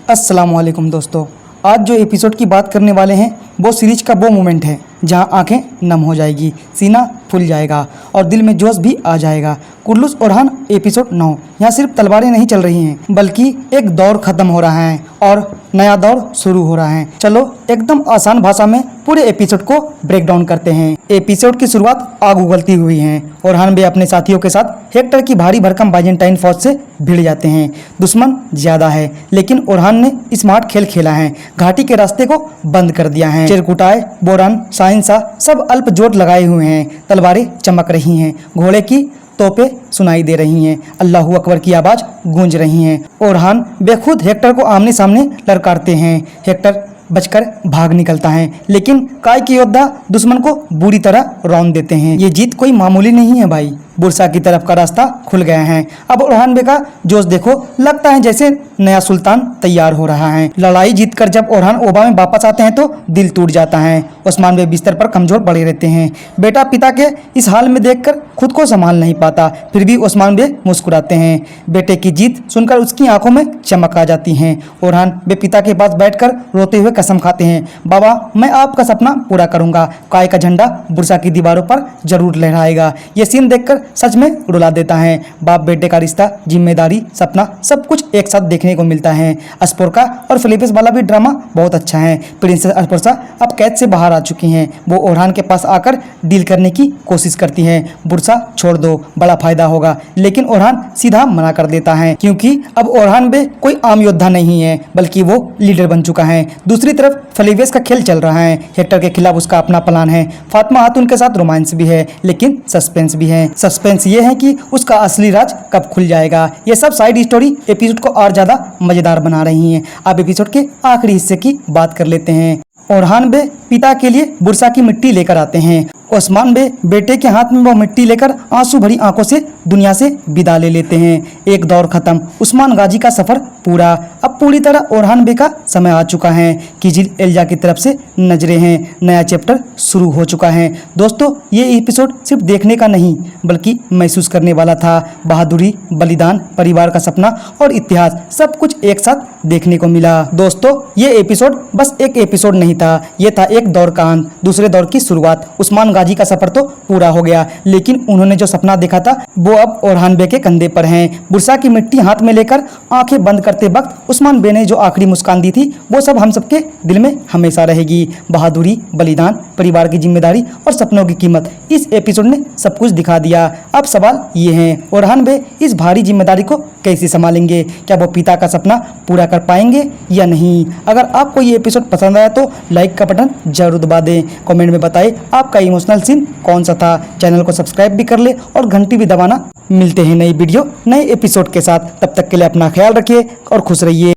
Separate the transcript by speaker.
Speaker 1: अस्सलाम वालेकुम दोस्तों। आज जो एपिसोड की बात करने वाले हैं वो सीरीज का वो मोमेंट है जहां आंखें नम हो जाएगी, सीना फूल जाएगा और दिल में जोश भी आ जाएगा। कुर्लुस ओरहान एपिसोड 9। यहाँ सिर्फ तलवारें नहीं चल रही हैं बल्कि एक दौर खत्म हो रहा है और नया दौर शुरू हो रहा है। चलो एकदम आसान भाषा में पूरे एपिसोड को ब्रेक डाउन करते हैं। एपिसोड की शुरुआत आग उगलती हुई है। ओरहान भी अपने साथियों के साथ हेक्टर की भारी भरकम बाइजेंटाइन फौज से भिड़ जाते हैं। दुश्मन ज्यादा है लेकिन ओरहान ने स्मार्ट खेल खेला है, घाटी के रास्ते को बंद कर दिया है। चिरकुटाए, बोरान, साइंसा सब अल्प जोट लगाए हुए हैं। तलवारें चमक रही हैं, घोड़े की तोपें सुनाई दे रही हैं, अल्लाहू अकबर की आवाज गूंज रही हैं। ओरहान बेखुद हेक्टर को आमने सामने ललकारते हैं। हेक्टर बचकर भाग निकलता है लेकिन काय के योद्धा दुश्मन को बुरी तरह रौंद देते हैं। ये जीत कोई मामूली नहीं है भाई। बुरसा की तरफ का रास्ता खुल गया है। अब ओरहान बे का जोश देखो, लगता है जैसे नया सुल्तान तैयार हो रहा है। लड़ाई जीतकर जब ओरहान ओबा में वापस आते हैं तो दिल टूट जाता है। ओस्मान बे बिस्तर पर कमजोर पड़े रहते हैं। बेटा पिता के इस हाल में देखकर खुद को संभाल नहीं पाता, फिर भी ओस्मान बे मुस्कुराते हैं। बेटे की जीत सुनकर उसकी आंखों में चमक आ जाती है। ओरहान बे पिता के पास बैठकर रोते हुए कसम खाते हैं, बाबा मैं आपका सपना पूरा करूंगा। काय का झंडा बुरसा की दीवारों पर जरूर लहराएगा। ये सीन देखकर सच में रुला देता है। बाप बेटे का रिश्ता, जिम्मेदारी, सपना सब कुछ एक साथ देखने को मिलता है। अस्पोर्का और फिलिपिस वाला भी ड्रामा बहुत अच्छा है। प्रिंसेस अस्पोर्सा अब कैद से बाहर आ चुकी हैं। वो ओरहान के पास आकर डील करने की कोशिश करती हैं। बुरसा छोड़ दो, बड़ा फायदा होगा, लेकिन ओरहान सीधा मना कर देता है क्योंकि अब ओरहान बे कोई आम योद्धा नहीं है बल्कि वो लीडर बन चुका है। दूसरी तरफ फिलिपिस का खेल चल रहा है। हेक्टर के खिलाफ उसका अपना प्लान है। फातिमा खातून के साथ रोमांस भी है लेकिन सस्पेंस भी है। सस्पेंस ये है कि उसका असली राज कब खुल जाएगा। ये सब साइड स्टोरी एपिसोड को और ज्यादा मजेदार बना रही हैं। अब एपिसोड के आखिरी हिस्से की बात कर लेते हैं। ओरहान बे पिता के लिए बुरसा की मिट्टी लेकर आते हैं। ओस्मान बे बेटे के हाथ में वो मिट्टी लेकर आंसू भरी आंखों से दुनिया से विदा ले लेते हैं। एक दौर खत्म, उस्मान गाजी का सफर पूरा। अब पूरी तरह ओरहान बे का समय आ चुका है। किजिल एल्जा की तरफ से नजरें हैं, नया चैप्टर शुरू हो चुका है। दोस्तों ये एपिसोड सिर्फ देखने का नहीं बल्कि महसूस करने वाला था। बहादुरी, बलिदान, परिवार का सपना और इतिहास सब कुछ एक साथ देखने को मिला। दोस्तों ये एपिसोड बस एक एपिसोड नहीं था, ये था एक दौर का अंत, दूसरे दौर की शुरुआत। उस्मान गाजी का सफर तो पूरा हो गया लेकिन उन्होंने जो सपना देखा था वो अब ओरहान बे के कंधे पर है। बुरसा की मिट्टी हाथ में लेकर आंखें बंद करते वक्त उस्मान बे ने जो आखिरी मुस्कान दी थी वो सब हम सबके दिल में हमेशा रहेगी। बहादुरी, बलिदान, परिवार की जिम्मेदारी और सपनों की कीमत, इस एपिसोड ने सब कुछ दिखा दिया। अब सवाल ये है, ओरहान बे इस भारी जिम्मेदारी को कैसे संभालेंगे? क्या वो पिता का सपना पूरा कर पाएंगे या नहीं? अगर आपको ये एपिसोड पसंद आया तो लाइक का बटन जरूर दबा दें। कमेंट में बताएं आपका इमोशनल सीन कौन सा था। चैनल को सब्सक्राइब भी कर ले और घंटी भी दबाना। मिलते हैं नई वीडियो नए एपिसोड के साथ, तब तक के लिए अपना ख्याल रखिए और खुश रहिए।